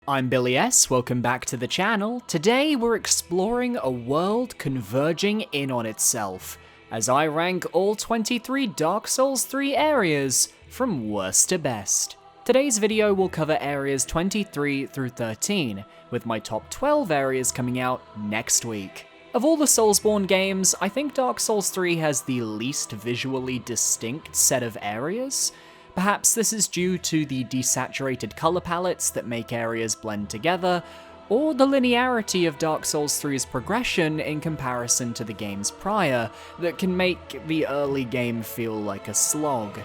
I'm Billy S, welcome back to the channel. Today we're exploring a world converging in on itself, as I rank all 23 Dark Souls 3 areas from worst to best. Today's video will cover areas 23 through 13, with my top 12 areas coming out next week. Of all the Soulsborne games, I think Dark Souls 3 has the least visually distinct set of areas. Perhaps this is due to the desaturated color palettes that make areas blend together, or the linearity of Dark Souls 3's progression in comparison to the games prior that can make the early game feel like a slog.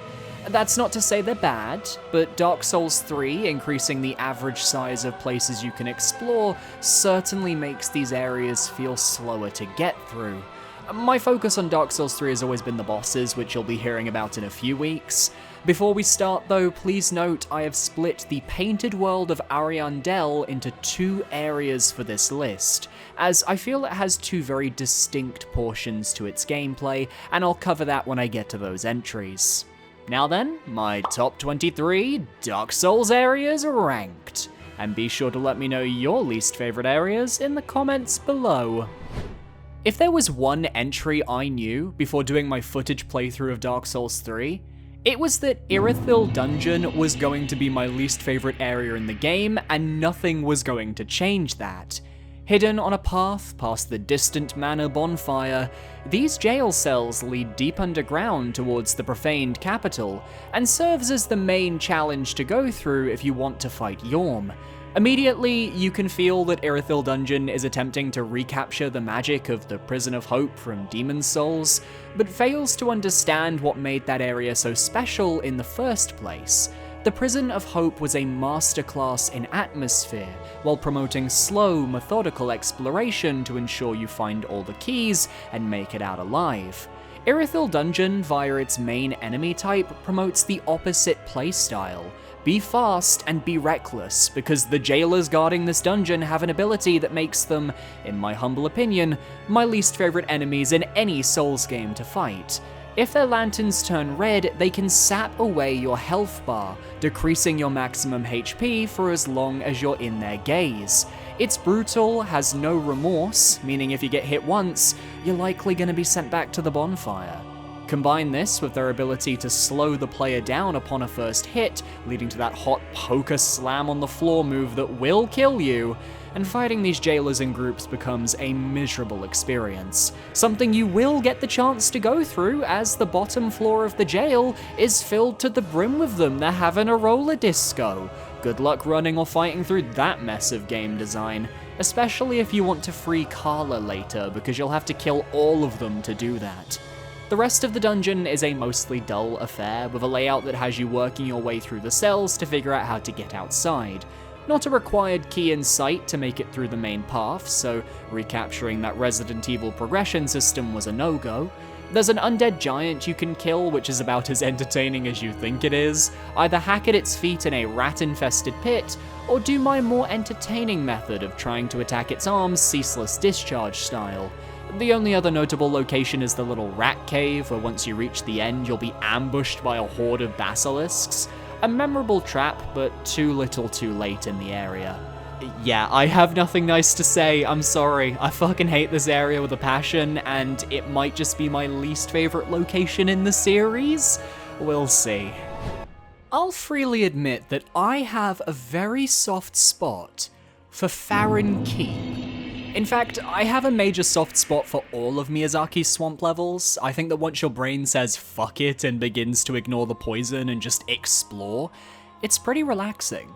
That's not to say they're bad, but Dark Souls 3 increasing the average size of places you can explore certainly makes these areas feel slower to get through. My focus on Dark Souls 3 has always been the bosses, which you'll be hearing about in a few weeks. Before we start though, please note I have split the painted world of Ariandel into two areas for this list, as I feel it has two very distinct portions to its gameplay, and I'll cover that when I get to those entries. Now then, my top 23 Dark Souls areas are ranked, and be sure to let me know your least favorite areas in the comments below. If there was one entry I knew before doing my footage playthrough of Dark Souls 3, it was that Irithyll Dungeon was going to be my least favorite area in the game, and nothing was going to change that. Hidden on a path past the distant Manor bonfire, these jail cells lead deep underground towards the profaned capital, and serves as the main challenge to go through if you want to fight Yhorm. Immediately, you can feel that Irithyll Dungeon is attempting to recapture the magic of the Prison of Hope from Demon's Souls, but fails to understand what made that area so special in the first place. The Prison of Hope was a masterclass in atmosphere, while promoting slow, methodical exploration to ensure you find all the keys and make it out alive. Irithyll Dungeon, via its main enemy type, promotes the opposite playstyle. Be fast and be reckless, because the jailers guarding this dungeon have an ability that makes them, in my humble opinion, my least favorite enemies in any Souls game to fight. If their lanterns turn red, they can sap away your health bar, decreasing your maximum HP for as long as you're in their gaze. It's brutal, has no remorse, meaning if you get hit once, you're likely going to be sent back to the bonfire. Combine this with their ability to slow the player down upon a first hit, leading to that hot poker slam on the floor move that will kill you, and fighting these jailers in groups becomes a miserable experience. Something you will get the chance to go through, as the bottom floor of the jail is filled to the brim with them. They're having a roller disco. Good luck running or fighting through that mess of game design, especially if you want to free Carla later, because you'll have to kill all of them to do that. The rest of the dungeon is a mostly dull affair, with a layout that has you working your way through the cells to figure out how to get outside. Not a required key in sight to make it through the main path, so recapturing that Resident Evil progression system was a no-go. There's an undead giant you can kill, which is about as entertaining as you think it is. Either hack at its feet in a rat-infested pit, or do my more entertaining method of trying to attack its arms ceaseless discharge style. The only other notable location is the little rat cave, where once you reach the end you'll be ambushed by a horde of basilisks. A memorable trap, but too little too late in the area. Yeah, I have nothing nice to say, I'm sorry. I fucking hate this area with a passion, and it might just be my least favorite location in the series? We'll see. I'll freely admit that I have a very soft spot for Farron Keep. In fact, I have a major soft spot for all of Miyazaki's swamp levels. I think that once your brain says fuck it and begins to ignore the poison and just explore, it's pretty relaxing.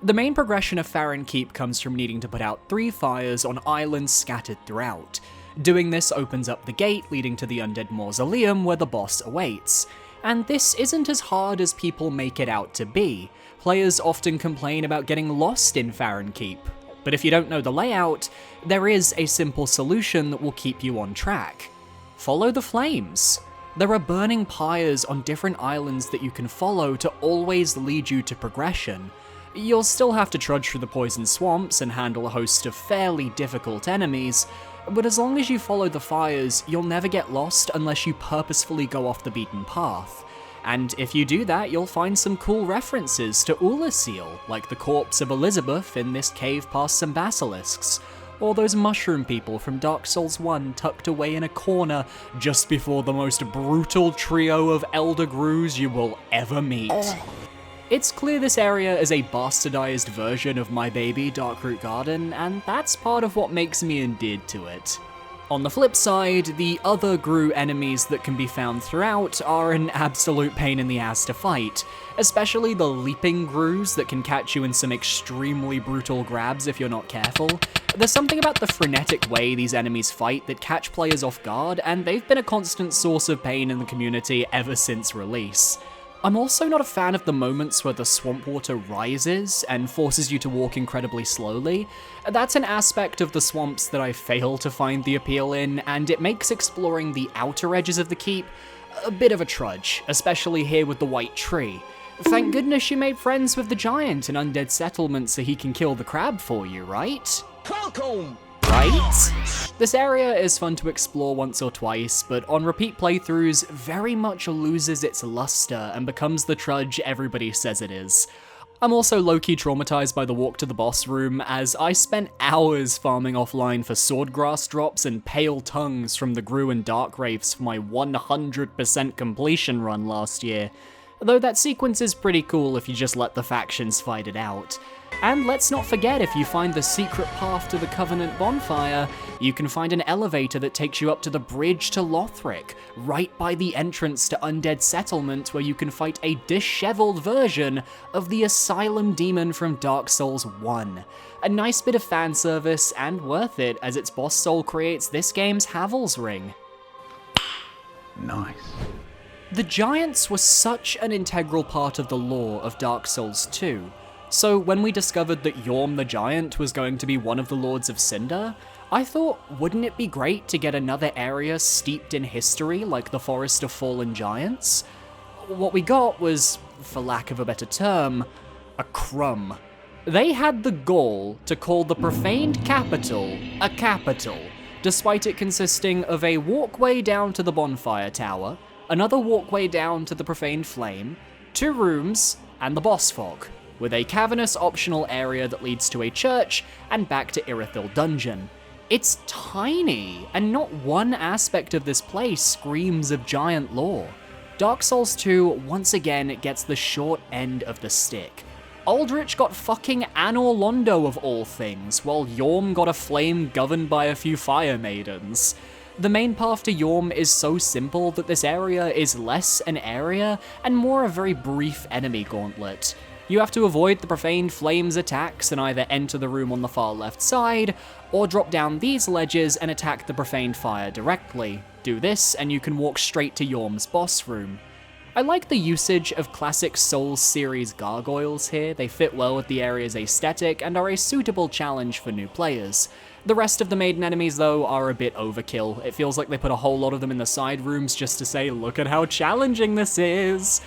The main progression of Farron Keep comes from needing to put out 3 fires on islands scattered throughout. Doing this opens up the gate leading to the Undead Mausoleum where the boss awaits. And this isn't as hard as people make it out to be. Players often complain about getting lost in Farron Keep. But if you don't know the layout, there is a simple solution that will keep you on track. Follow the flames. There are burning pyres on different islands that you can follow to always lead you to progression. You'll still have to trudge through the poison swamps and handle a host of fairly difficult enemies, but as long as you follow the fires, you'll never get lost unless you purposefully go off the beaten path. And if you do that, you'll find some cool references to Ulasil, like the corpse of Elizabeth in this cave past some basilisks, or those mushroom people from Dark Souls 1 tucked away in a corner just before the most brutal trio of Elder Grus you will ever meet. It's clear this area is a bastardized version of my baby Darkroot Garden, and that's part of what makes me endeared to it. On the flip side, the other Gru enemies that can be found throughout are an absolute pain in the ass to fight, especially the leaping Grus that can catch you in some extremely brutal grabs if you're not careful. There's something about the frenetic way these enemies fight that catch players off guard, and they've been a constant source of pain in the community ever since release. I'm also not a fan of the moments where the swamp water rises and forces you to walk incredibly slowly. That's an aspect of the swamps that I fail to find the appeal in, and it makes exploring the outer edges of the keep a bit of a trudge, especially here with the white tree. Thank goodness you made friends with the giant in Undead Settlement so he can kill the crab for you, right? Welcome! Right? This area is fun to explore once or twice, but on repeat playthroughs, very much loses its luster and becomes the trudge everybody says it is. I'm also low-key traumatized by the walk to the boss room, as I spent hours farming offline for swordgrass drops and pale tongues from the Gru and Dark Wraiths for my 100% completion run last year, though that sequence is pretty cool if you just let the factions fight it out. And let's not forget, if you find the secret path to the Covenant bonfire, you can find an elevator that takes you up to the bridge to Lothric, right by the entrance to Undead Settlement, where you can fight a disheveled version of the Asylum Demon from Dark Souls 1. A nice bit of fan service, and worth it, as its boss soul creates this game's Havel's Ring. Nice. The Giants were such an integral part of the lore of Dark Souls 2, so when we discovered that Yhorm the Giant was going to be one of the Lords of Cinder, I thought, wouldn't it be great to get another area steeped in history like the Forest of Fallen Giants? What we got was, for lack of a better term, a crumb. They had the gall to call the profaned capital a capital, despite it consisting of a walkway down to the bonfire tower, another walkway down to the profaned flame, 2 rooms, and the boss fog, with a cavernous optional area that leads to a church and back to Irithyll Dungeon. It's tiny, and not one aspect of this place screams of giant lore. Dark Souls 2 once again gets the short end of the stick. Aldrich got fucking Anor Londo of all things, while Yhorm got a flame governed by a few fire maidens. The main path to Yhorm is so simple that this area is less an area and more a very brief enemy gauntlet. You have to avoid the Profaned Flame's attacks and either enter the room on the far left side, or drop down these ledges and attack the Profaned Fire directly. Do this, and you can walk straight to Yhorm's boss room. I like the usage of classic Souls series gargoyles here. They fit well with the area's aesthetic and are a suitable challenge for new players. The rest of the maiden enemies, though, are a bit overkill. It feels like they put a whole lot of them in the side rooms just to say, look at how challenging this is.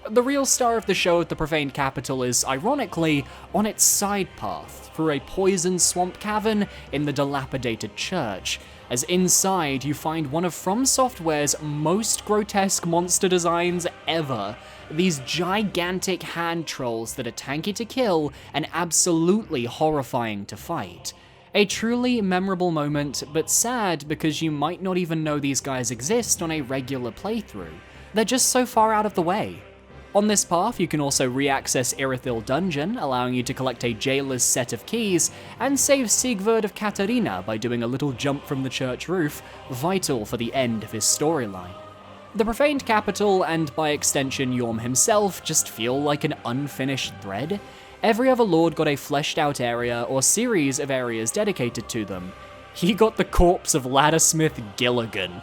The real star of the show at the Profaned Capital is, ironically, on its side path, through a poisoned swamp cavern in the dilapidated church, as inside you find one of From Software's most grotesque monster designs ever. These gigantic hand trolls that are tanky to kill and absolutely horrifying to fight. A truly memorable moment, but sad because you might not even know these guys exist on a regular playthrough. They're just so far out of the way. On this path, you can also re-access Irithyll Dungeon, allowing you to collect a jailer's set of keys, and save Sigurd of Katarina by doing a little jump from the church roof, vital for the end of his storyline. The Profaned Capital, and by extension Yhorm himself, just feel like an unfinished thread. Every other lord got a fleshed out area or series of areas dedicated to them. He got the corpse of laddersmith Gilligan.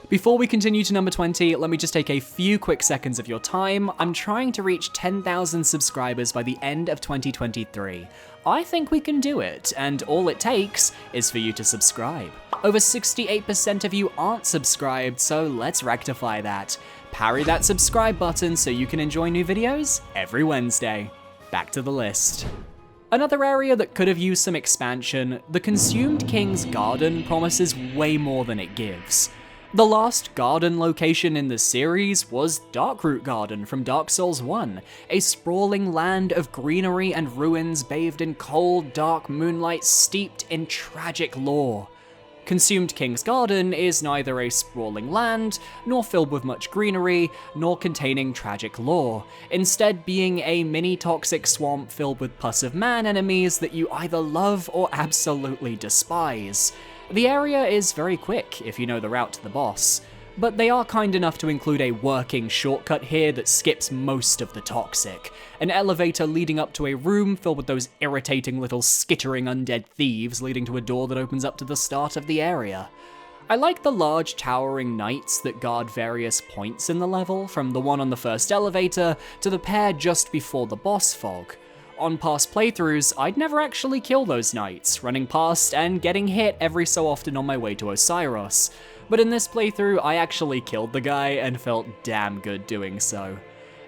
Before we continue to number 20, let me just take a few quick seconds of your time. I'm trying to reach 10,000 subscribers by the end of 2023. I think we can do it, and all it takes is for you to subscribe. Over 68% of you aren't subscribed, so let's rectify that. Parry that subscribe button so you can enjoy new videos every Wednesday. Back to the list. Another area that could have used some expansion, the Consumed King's Garden promises way more than it gives. The last garden location in the series was Darkroot Garden from Dark Souls 1, a sprawling land of greenery and ruins bathed in cold, dark moonlight steeped in tragic lore. Consumed King's Garden is neither a sprawling land, nor filled with much greenery, nor containing tragic lore, instead being a mini-toxic swamp filled with pus of man enemies that you either love or absolutely despise. The area is very quick if you know the route to the boss, but they are kind enough to include a working shortcut here that skips most of the toxic, an elevator leading up to a room filled with those irritating little skittering undead thieves leading to a door that opens up to the start of the area. I like the large towering knights that guard various points in the level, from the one on the first elevator to the pair just before the boss fog. On past playthroughs, I'd never actually kill those knights, running past and getting hit every so often on my way to Osiris. But in this playthrough, I actually killed the guy and felt damn good doing so.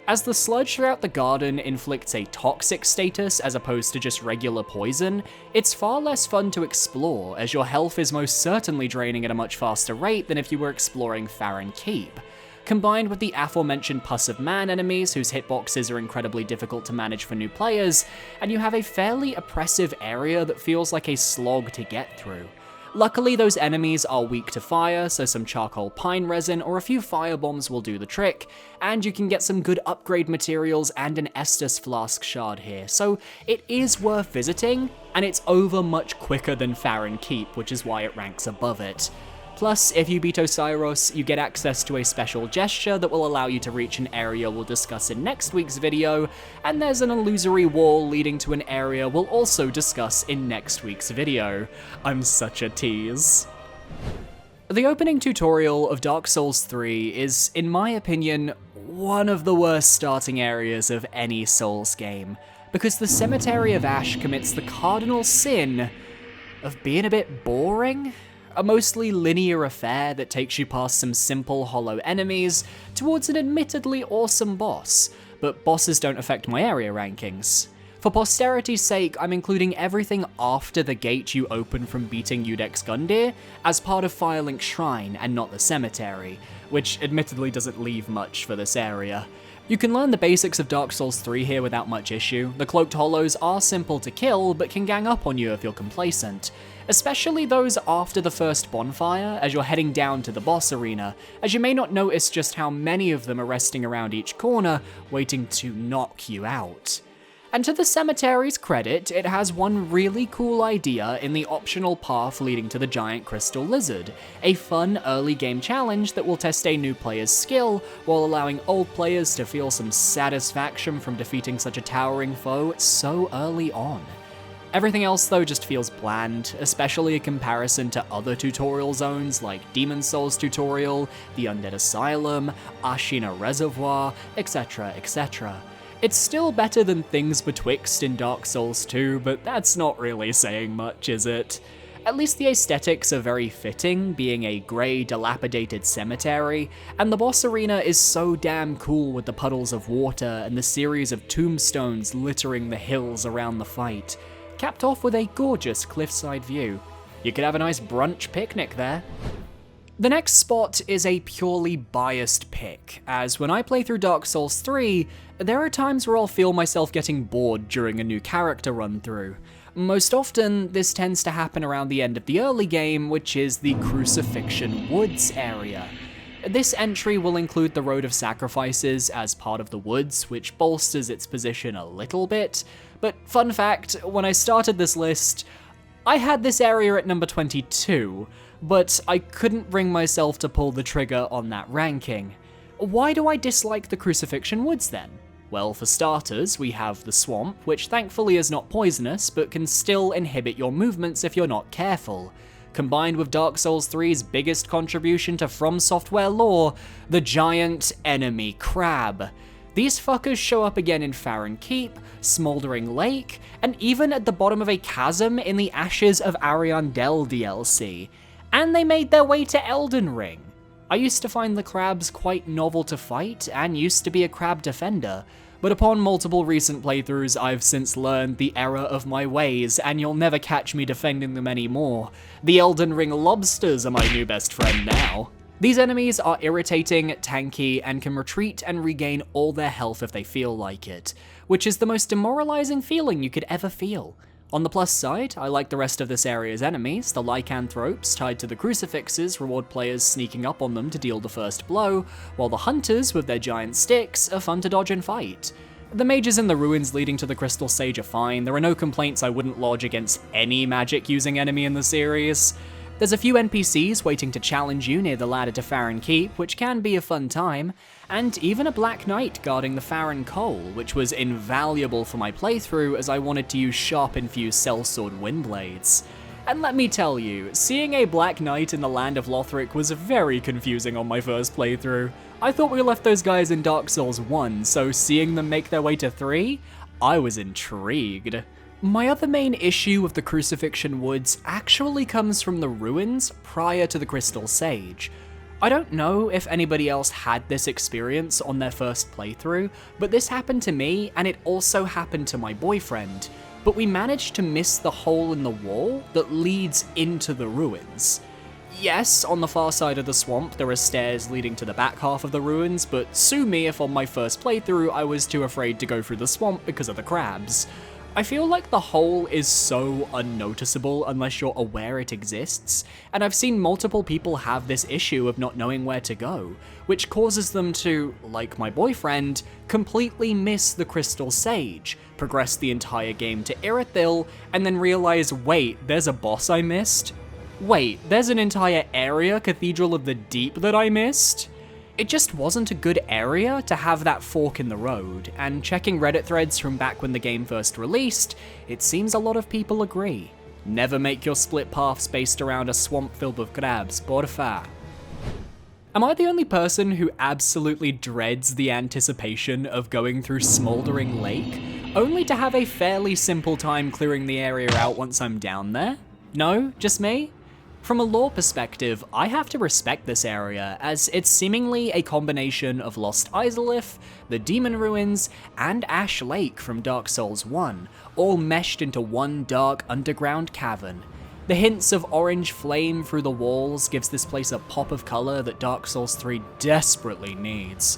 As the sludge throughout the garden inflicts a toxic status as opposed to just regular poison, it's far less fun to explore, as your health is most certainly draining at a much faster rate than if you were exploring Farron Keep. Combined with the aforementioned pus of man enemies whose hitboxes are incredibly difficult to manage for new players, and you have a fairly oppressive area that feels like a slog to get through. Luckily, those enemies are weak to fire, so some charcoal pine resin or a few firebombs will do the trick, and you can get some good upgrade materials and an Estus flask shard here, so it is worth visiting, and it's over much quicker than Farron Keep, which is why it ranks above it. Plus, if you beat Osiris, you get access to a special gesture that will allow you to reach an area we'll discuss in next week's video, and there's an illusory wall leading to an area we'll also discuss in next week's video. I'm such a tease. The opening tutorial of Dark Souls 3 is, in my opinion, one of the worst starting areas of any Souls game, because the Cemetery of Ash commits the cardinal sin of being a bit boring. A mostly linear affair that takes you past some simple hollow enemies towards an admittedly awesome boss, but bosses don't affect my area rankings. For posterity's sake, I'm including everything after the gate you open from beating Udex Gundyr as part of Firelink's Shrine and not the cemetery, which admittedly doesn't leave much for this area. You can learn the basics of Dark Souls 3 here without much issue. The Cloaked Hollows are simple to kill, but can gang up on you if you're complacent. Especially those after the first bonfire, as you're heading down to the boss arena, as you may not notice just how many of them are resting around each corner, waiting to knock you out. And to the cemetery's credit, it has one really cool idea in the optional path leading to the giant crystal lizard, a fun early game challenge that will test a new player's skill, while allowing old players to feel some satisfaction from defeating such a towering foe so early on. Everything else though just feels bland, especially in comparison to other tutorial zones like Demon Souls tutorial, the Undead Asylum, Ashina Reservoir, etc, etc. It's still better than things betwixt in Dark Souls 2, but that's not really saying much, is it? At least the aesthetics are very fitting, being a grey, dilapidated cemetery, and the boss arena is so damn cool with the puddles of water and the series of tombstones littering the hills around the fight, capped off with a gorgeous cliffside view. You could have a nice brunch picnic there. The next spot is a purely biased pick, as when I play through Dark Souls 3, there are times where I'll feel myself getting bored during a new character run through. Most often, this tends to happen around the end of the early game, which is the Crucifixion Woods area. This entry will include the Road of Sacrifices as part of the woods, which bolsters its position a little bit, but fun fact, when I started this list, I had this area at number 22, but I couldn't bring myself to pull the trigger on that ranking. Why do I dislike the Crucifixion Woods then? Well, for starters, we have the swamp, which thankfully is not poisonous, but can still inhibit your movements if you're not careful. Combined with Dark Souls 3's biggest contribution to From Software lore, the giant enemy crab. These fuckers show up again in Farron Keep, Smouldering Lake, and even at the bottom of a chasm in the Ashes of Ariandel DLC. And they made their way to Elden Ring. I used to find the crabs quite novel to fight, and used to be a crab defender, but upon multiple recent playthroughs I've since learned the error of my ways, and you'll never catch me defending them anymore. The Elden Ring lobsters are my new best friend now. These enemies are irritating, tanky, and can retreat and regain all their health if they feel like it, which is the most demoralizing feeling you could ever feel. On the plus side, I like the rest of this area's enemies. The lycanthropes tied to the crucifixes reward players sneaking up on them to deal the first blow, while the hunters with their giant sticks are fun to dodge and fight. The mages in the ruins leading to the Crystal Sage are fine. There are no complaints I wouldn't lodge against any magic-using enemy in the series. There's a few NPCs waiting to challenge you near the ladder to Farron Keep, which can be a fun time, and even a Black Knight guarding the Farron Coal, which was invaluable for my playthrough as I wanted to use sharp infused sellsword windblades. And let me tell you, seeing a Black Knight in the land of Lothric was very confusing on my first playthrough. I thought we left those guys in Dark Souls 1, so seeing them make their way to 3, I was intrigued. My other main issue with the Crucifixion Woods actually comes from the ruins prior to the Crystal Sage. I don't know if anybody else had this experience on their first playthrough, but this happened to me and it also happened to my boyfriend, but we managed to miss the hole in the wall that leads into the ruins. Yes, on the far side of the swamp there are stairs leading to the back half of the ruins, but sue me if on my first playthrough I was too afraid to go through the swamp because of the crabs. I feel like the hole is so unnoticeable unless you're aware it exists, and I've seen multiple people have this issue of not knowing where to go, which causes them to, like my boyfriend, completely miss the Crystal Sage, progress the entire game to Irithyll, and then realize, wait, there's a boss I missed? Wait, there's an entire area, Cathedral of the Deep, that I missed? It just wasn't a good area to have that fork in the road, and checking Reddit threads from back when the game first released, it seems a lot of people agree. Never make your split paths based around a swamp filled with crabs, porfa. Am I the only person who absolutely dreads the anticipation of going through Smouldering Lake, only to have a fairly simple time clearing the area out once I'm down there? No? Just me? From a lore perspective, I have to respect this area, as it's seemingly a combination of Lost Izalith, the Demon Ruins, and Ash Lake from Dark Souls 1, all meshed into one dark underground cavern. The hints of orange flame through the walls gives this place a pop of colour that Dark Souls 3 desperately needs.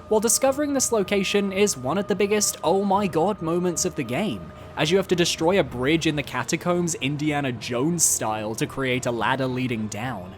While discovering this location is one of the biggest oh my god moments of the game, as you have to destroy a bridge in the catacombs Indiana Jones style to create a ladder leading down.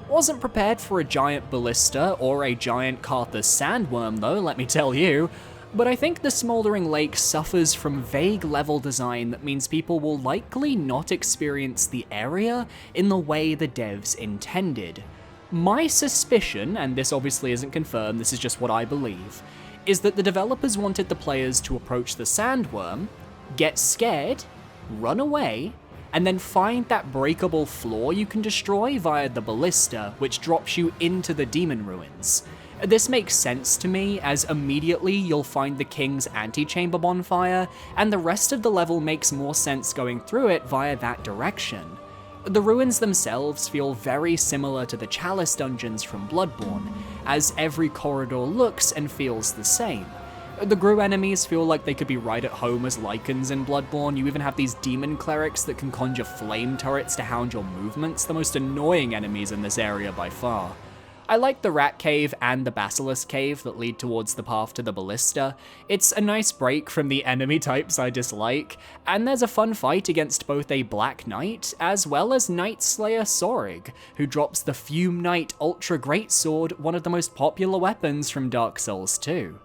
Wasn't prepared for a giant ballista or a giant Carthus sandworm though, let me tell you, but I think the Smouldering Lake suffers from vague level design that means people will likely not experience the area in the way the devs intended. My suspicion, and this obviously isn't confirmed, this is just what I believe, is that the developers wanted the players to approach the sandworm, get scared, run away, and then find that breakable floor you can destroy via the ballista, which drops you into the demon ruins. This makes sense to me, as immediately you'll find the king's antechamber bonfire, and the rest of the level makes more sense going through it via that direction. The ruins themselves feel very similar to the Chalice dungeons from Bloodborne, as every corridor looks and feels the same. The Gru enemies feel like they could be right at home as Lycans in Bloodborne. You even have these demon clerics that can conjure flame turrets to hound your movements, the most annoying enemies in this area by far. I like the Rat Cave and the Basilisk Cave that lead towards the path to the Ballista. It's a nice break from the enemy types I dislike, and there's a fun fight against both a Black Knight as well as Night Slayer Sorig, who drops the Fume Knight Ultra Greatsword, one of the most popular weapons from Dark Souls 2.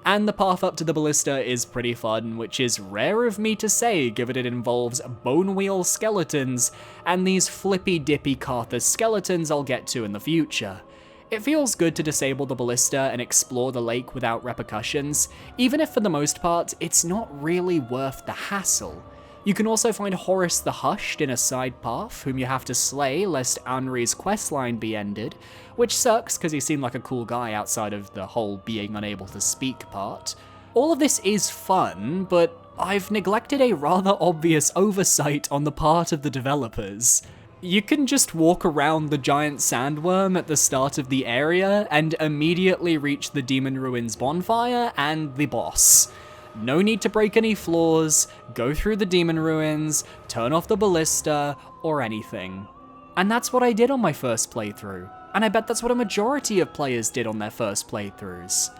And the path up to the Ballista is pretty fun, which is rare of me to say given it involves bone wheel skeletons and these flippy-dippy Carthus skeletons I'll get to in the future. It feels good to disable the Ballista and explore the lake without repercussions, even if for the most part it's not really worth the hassle. You can also find Horus the Hushed in a side path, whom you have to slay lest Anri's questline be ended, which sucks because he seemed like a cool guy outside of the whole being unable to speak part. All of this is fun, but I've neglected a rather obvious oversight on the part of the developers. You can just walk around the giant sandworm at the start of the area and immediately reach the Demon Ruins bonfire and the boss. No need to break any floors, go through the Demon Ruins, turn off the Ballista, or anything. And that's what I did on my first playthrough. and I bet that's what a majority of players did on their first playthroughs.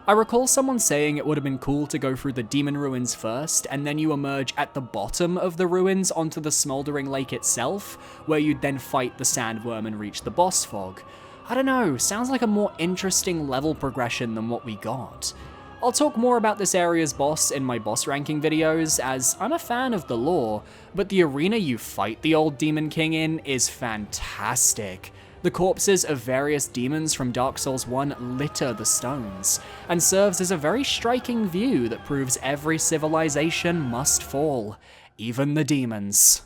I recall someone saying it would have been cool to go through the demon ruins first, and then you emerge at the bottom of the ruins onto the smoldering lake itself, where you'd then fight the sandworm and reach the boss fog. I don't know, sounds like a more interesting level progression than what we got. I'll talk more about this area's boss in my boss ranking videos, as I'm a fan of the lore, but the arena you fight the old Demon King in is fantastic. The corpses of various demons from Dark Souls 1 litter the stones, and serves as a very striking view that proves every civilization must fall, even the demons.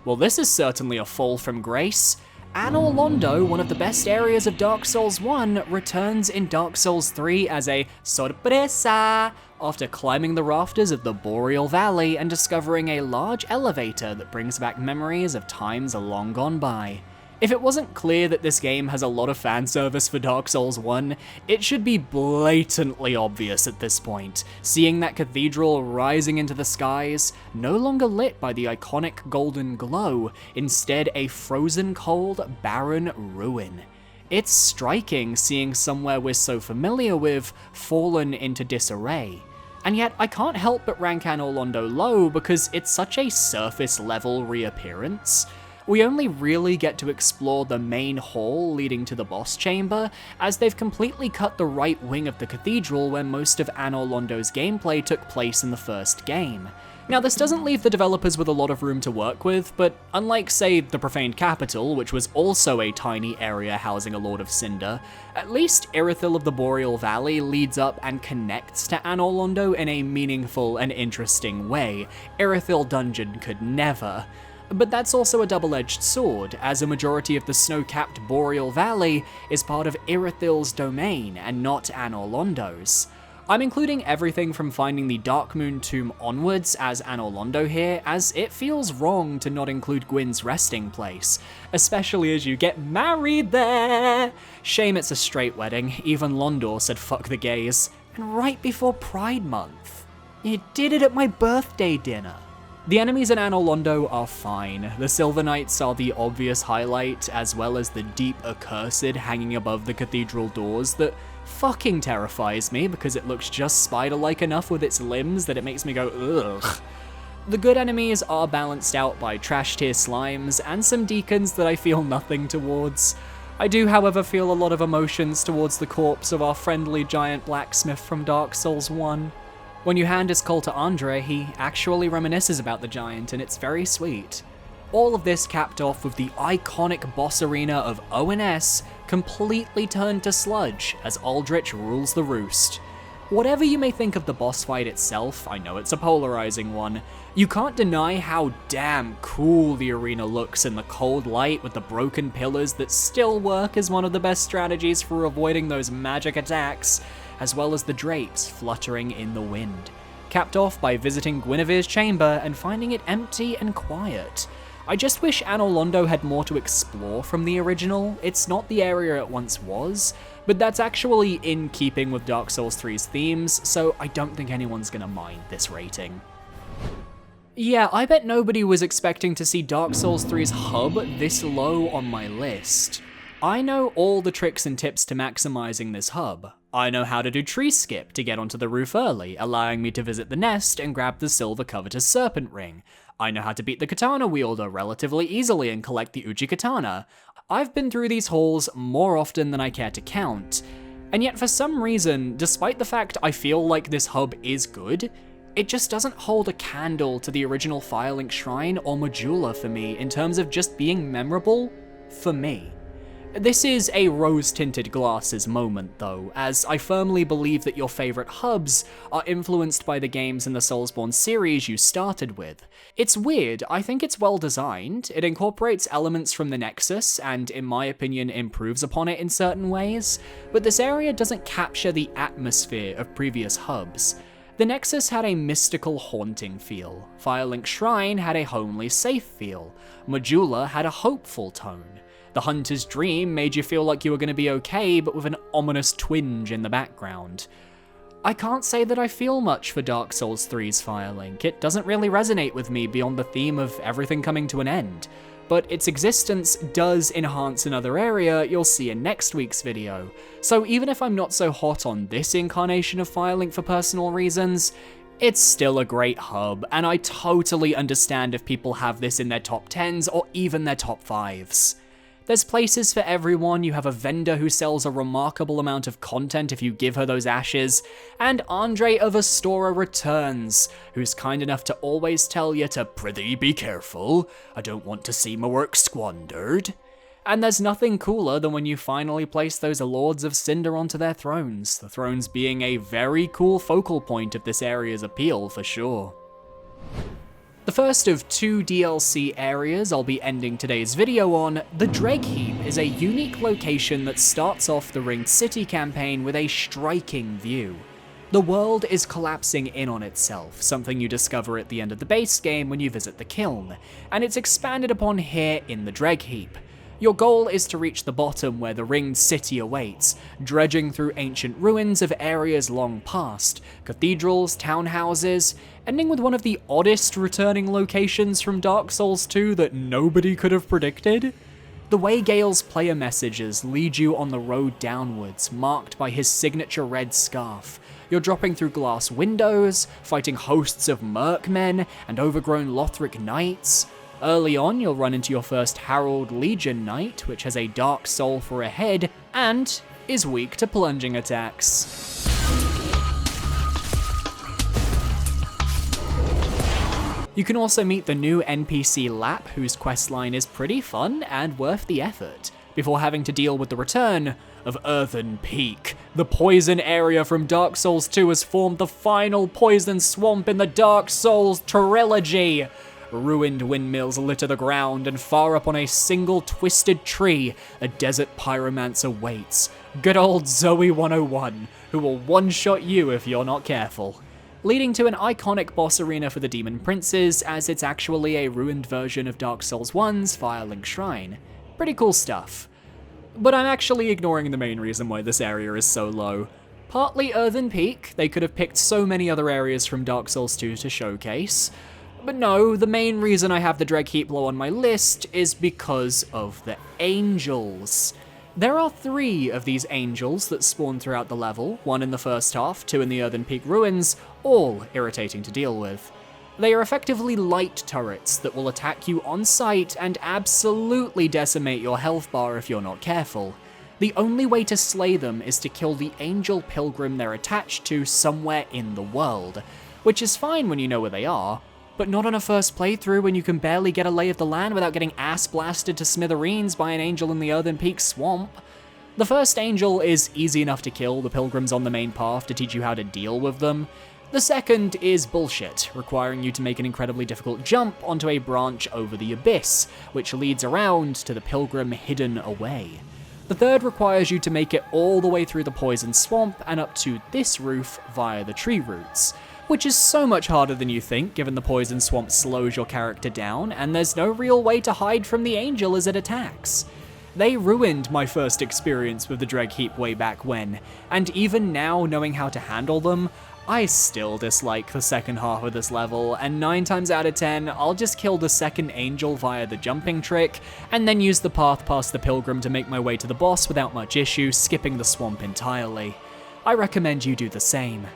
Well, this is certainly a fall from grace. Anor Londo, one of the best areas of Dark Souls 1, returns in Dark Souls 3 as a sorpresa after climbing the rafters of the Boreal Valley and discovering a large elevator that brings back memories of times long gone by. If it wasn't clear that this game has a lot of fan service for Dark Souls 1, it should be blatantly obvious at this point, seeing that cathedral rising into the skies, no longer lit by the iconic golden glow, instead a frozen cold, barren ruin. It's striking seeing somewhere we're so familiar with fallen into disarray. And yet I can't help but rank Anor Londo low because it's such a surface level reappearance. We only really get to explore the main hall leading to the boss chamber, as they've completely cut the right wing of the cathedral where most of Anor Londo's gameplay took place in the first game. Now, this doesn't leave the developers with a lot of room to work with, but unlike, say, the Profaned Capital, which was also a tiny area housing a Lord of Cinder, at least Irithyll of the Boreal Valley leads up and connects to Anor Londo in a meaningful and interesting way. Irithyll Dungeon could never. But that's also a double-edged sword, as a majority of the snow-capped Boreal Valley is part of Irithyll's domain and not Anor Londo's. I'm including everything from finding the Darkmoon Tomb onwards as Anor Londo here, as it feels wrong to not include Gwyn's resting place, especially as you get married there! Shame it's a straight wedding, even Londor said fuck the gays, and right before Pride Month. You did it at my birthday dinner. The enemies in Anor Londo are fine. The Silver Knights are the obvious highlight, as well as the deep accursed hanging above the cathedral doors that fucking terrifies me because it looks just spider-like enough with its limbs that it makes me go ugh. The good enemies are balanced out by trash tier slimes and some deacons that I feel nothing towards. I do, however, feel a lot of emotions towards the corpse of our friendly giant blacksmith from Dark Souls 1. When you hand his call to Andre, he actually reminisces about the giant, and it's very sweet. All of this capped off with the iconic boss arena of ONS completely turned to sludge as Aldrich rules the roost. Whatever you may think of the boss fight itself, I know it's a polarizing one, you can't deny how damn cool the arena looks in the cold light with the broken pillars that still work as one of the best strategies for avoiding those magic attacks, as well as the drapes fluttering in the wind, capped off by visiting Guinevere's chamber and finding it empty and quiet. I just wish Anor Londo had more to explore from the original. It's not the area it once was, but that's actually in keeping with Dark Souls 3's themes, so I don't think anyone's gonna mind this rating. Yeah, I bet nobody was expecting to see Dark Souls 3's hub this low on my list. I know all the tricks and tips to maximizing this hub. I know how to do tree skip to get onto the roof early, allowing me to visit the nest and grab the silver covetous serpent ring. I know how to beat the katana wielder relatively easily and collect the Uchi katana. I've been through these halls more often than I care to count, and yet for some reason, despite the fact I feel like this hub is good, it just doesn't hold a candle to the original Firelink Shrine or Majula for me in terms of just being memorable for me. This is a rose-tinted glasses moment though, as I firmly believe that your favourite hubs are influenced by the games in the Soulsborne series you started with. It's weird, I think it's well designed, it incorporates elements from the Nexus and in my opinion improves upon it in certain ways, but this area doesn't capture the atmosphere of previous hubs. The Nexus had a mystical, haunting feel, Firelink Shrine had a homely, safe feel, Majula had a hopeful tone. The Hunter's Dream made you feel like you were going to be okay, but with an ominous twinge in the background. I can't say that I feel much for Dark Souls 3's Firelink, it doesn't really resonate with me beyond the theme of everything coming to an end. but its existence does enhance another area you'll see in next week's video. So even if I'm not so hot on this incarnation of Firelink for personal reasons, it's still a great hub, and I totally understand if people have this in their top 10s or even their top 5s. There's places for everyone. You have a vendor who sells a remarkable amount of content if you give her those ashes, and Andre of Astora returns, who's kind enough to always tell you to "Prithee be careful, I don't want to see my work squandered." And there's nothing cooler than when you finally place those Lords of Cinder onto their thrones, the thrones being a very cool focal point of this area's appeal for sure. The first of 2 DLC areas I'll be ending today's video on, the Dreg Heap is a unique location that starts off the Ringed City campaign with a striking view. The world is collapsing in on itself, something you discover at the end of the base game when you visit the kiln, and it's expanded upon here in the Dreg Heap. Your goal is to reach the bottom where the Ringed City awaits, dredging through ancient ruins of areas long past, cathedrals, townhouses, ending with one of the oddest returning locations from Dark Souls 2 that nobody could have predicted. The way Gale's player messages lead you on the road downwards, marked by his signature red scarf. You're dropping through glass windows, fighting hosts of mercmen and overgrown Lothric knights. Early on, you'll run into your first Herald Legion Knight, which has a dark soul for a head, and is weak to plunging attacks. You can also meet the new NPC Lap, whose questline is pretty fun and worth the effort, before having to deal with the return of Earthen Peak. The poison area from Dark Souls 2 has formed the final poison swamp in the Dark Souls trilogy. Ruined windmills litter the ground, and far up on a single twisted tree, a desert pyromancer waits. Good old Zoe 101, who will one-shot you if you're not careful. Leading to an iconic boss arena for the Demon Princes, as it's actually a ruined version of Dark Souls 1's Firelink Shrine. Pretty cool stuff. But I'm actually ignoring the main reason why this area is so low. Partly Earthen Peak, they could have picked so many other areas from Dark Souls 2 to showcase. But no, the main reason I have the Dreg Heap low on my list is because of the angels. There are 3 of these angels that spawn throughout the level, 1 in the first half, 2 in the Earthen Peak ruins, all irritating to deal with. They are effectively light turrets that will attack you on sight and absolutely decimate your health bar if you're not careful. The only way to slay them is to kill the angel pilgrim they're attached to somewhere in the world, which is fine when you know where they are, but not on a first playthrough when you can barely get a lay of the land without getting ass blasted to smithereens by an angel in the Earthen Peak swamp. The first angel is easy enough to kill the pilgrims on the main path to teach you how to deal with them. The second is bullshit, requiring you to make an incredibly difficult jump onto a branch over the abyss, which leads around to the pilgrim hidden away. The third requires you to make it all the way through the poison swamp and up to this roof via the tree roots, which is so much harder than you think, given the poison swamp slows your character down, and there's no real way to hide from the angel as it attacks. They ruined my first experience with the Dreg Heap way back when, and even now, knowing how to handle them, I still dislike the second half of this level, and 9 times out of 10, I'll just kill the second angel via the jumping trick, and then use the path past the pilgrim to make my way to the boss without much issue, skipping the swamp entirely. I recommend you do the same.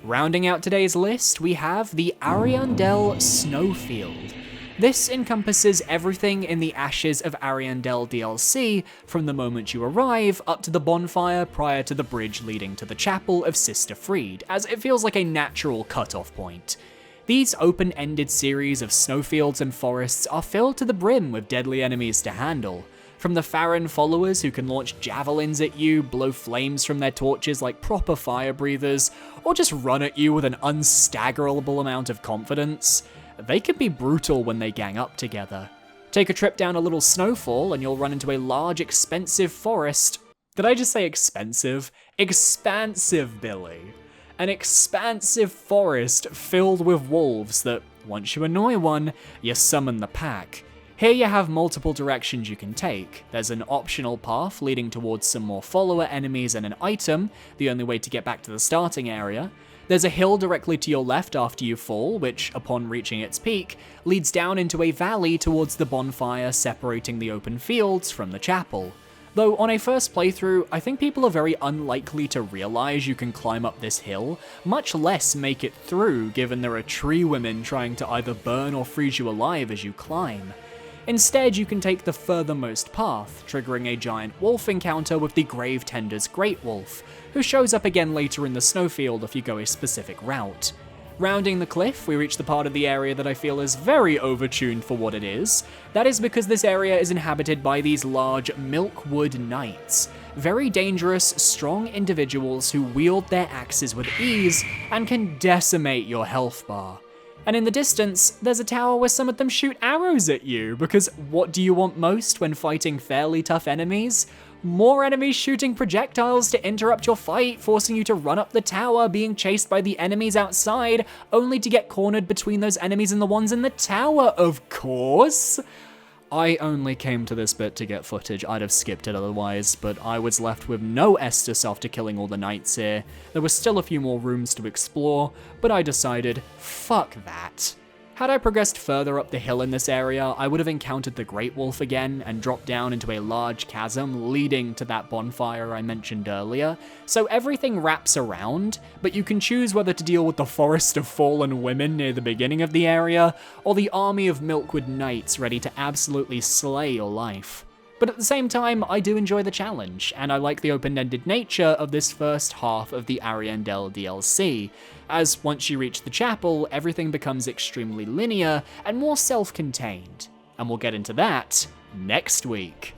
Rounding out today's list, we have the Ariandel Snowfield. This encompasses everything in the Ashes of Ariandel DLC, from the moment you arrive up to the bonfire prior to the bridge leading to the chapel of Sister Freed, as it feels like a natural cutoff point. These open-ended series of snowfields and forests are filled to the brim with deadly enemies to handle. From the Farron followers who can launch javelins at you, blow flames from their torches like proper fire breathers, or just run at you with an unstaggerable amount of confidence, they can be brutal when they gang up together. Take a trip down a little snowfall and you'll run into a large, expensive forest. Did I just say expensive? Expansive, Billy. An expansive forest filled with wolves that, once you annoy one, you summon the pack. Here you have multiple directions you can take. There's an optional path leading towards some more follower enemies and an item, the only way to get back to the starting area. There's a hill directly to your left after you fall, which, upon reaching its peak, leads down into a valley towards the bonfire separating the open fields from the chapel. Though on a first playthrough, I think people are very unlikely to realize you can climb up this hill, much less make it through given there are tree women trying to either burn or freeze you alive as you climb. Instead, you can take the furthermost path, triggering a giant wolf encounter with the Gravetender's Great Wolf, who shows up again later in the snowfield if you go a specific route. Rounding the cliff, we reach the part of the area that I feel is very overtuned for what it is. That is because this area is inhabited by these large Milkwood Knights, very dangerous, strong individuals who wield their axes with ease and can decimate your health bar. And in the distance, there's a tower where some of them shoot arrows at you, because what do you want most when fighting fairly tough enemies? More enemies shooting projectiles to interrupt your fight, forcing you to run up the tower, being chased by the enemies outside, only to get cornered between those enemies and the ones in the tower, of course! I only came to this bit to get footage, I'd have skipped it otherwise, but I was left with no Estus after killing all the knights here. There were still a few more rooms to explore, but I decided, fuck that. Had I progressed further up the hill in this area, I would have encountered the Great Wolf again and dropped down into a large chasm leading to that bonfire I mentioned earlier, so everything wraps around, but you can choose whether to deal with the Forest of Fallen Women near the beginning of the area, or the army of Milkwood Knights ready to absolutely slay your life. But at the same time, I do enjoy the challenge, and I like the open-ended nature of this first half of the Ariandel DLC, as once you reach the chapel, everything becomes extremely linear and more self-contained. And we'll get into that next week.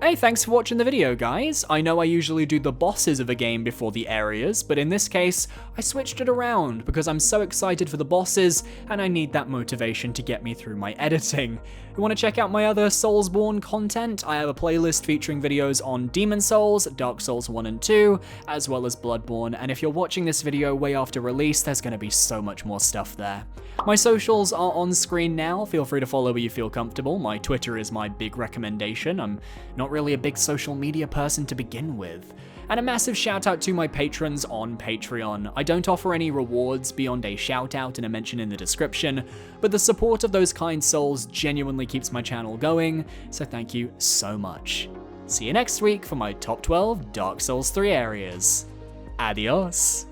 Hey, thanks for watching the video, guys. I know I usually do the bosses of a game before the areas, but in this case, I switched it around because I'm so excited for the bosses, and I need that motivation to get me through my editing. You want to check out my other Soulsborne content? I have a playlist featuring videos on Demon Souls, Dark Souls 1 and 2, as well as Bloodborne, and if you're watching this video way after release, there's going to be so much more stuff there. My socials are on screen now, feel free to follow where you feel comfortable. My Twitter is my big recommendation. I'm not really a big social media person to begin with. And a massive shout out to my patrons on Patreon. I don't offer any rewards beyond a shout out and a mention in the description, but the support of those kind souls genuinely keeps my channel going, so thank you so much. See you next week for my top 12 Dark Souls 3 areas. Adios.